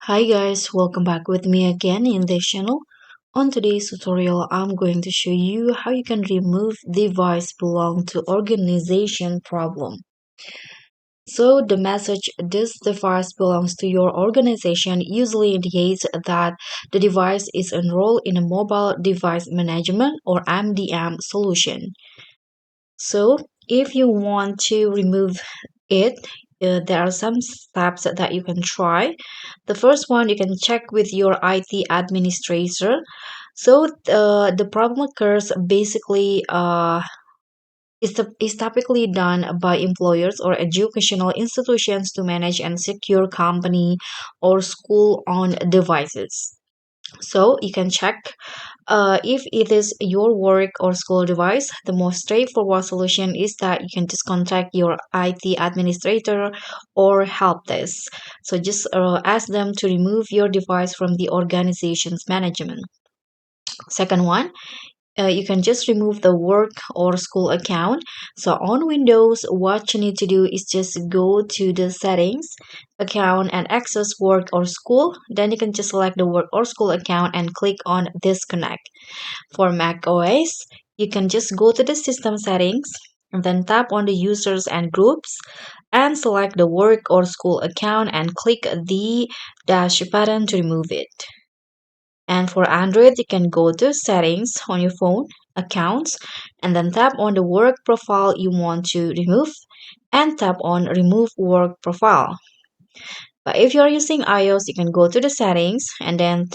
Hi guys, welcome back with me again in this channel. On today's tutorial, I'm going to show you how you can remove device belong to organization problem. So the message this device belongs to your organization usually indicates that the device is enrolled in a mobile device management or MDM solution. So if you want to remove it, there are some steps that you can try. The first one, you can check with your IT administrator. So the problem occurs basically is typically done by employers or educational institutions to manage and secure company or school owned devices. So you can check if it is your work or school device. The most straightforward solution is that you can just contact your IT administrator or help desk. So just ask them to remove your device from the organization's management. Second one, you can just remove the work or school account. So on Windows, what you need to do is just go to the settings, account, and access work or school. Then you can just select the work or school account and click on disconnect. For Mac OS, you can just go to the system settings and then tap on the users and groups and select the work or school account and click the dash button to remove it. And for Android, you can go to settings on your phone, accounts, and then tap on the work profile you want to remove and tap on remove work profile. But if you're using iOS, you can go to the settings and then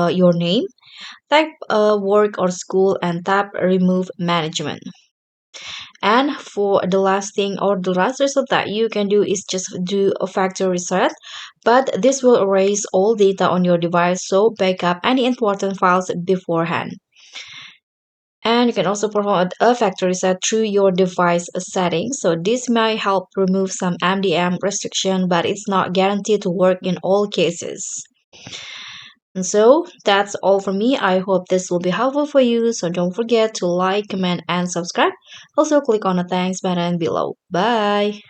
your name, type work or school and tap remove management. And for the last thing or the last result that you can do is just do a factory reset. But this will erase all data on your device, so backup any important files beforehand. And you can also perform a factory reset through your device settings. So this might help remove some MDM restriction, but it's not guaranteed to work in all cases. And so that's all for me. I hope this will be helpful for you. So don't forget to like, comment, and subscribe. Also click on the thanks button below. Bye.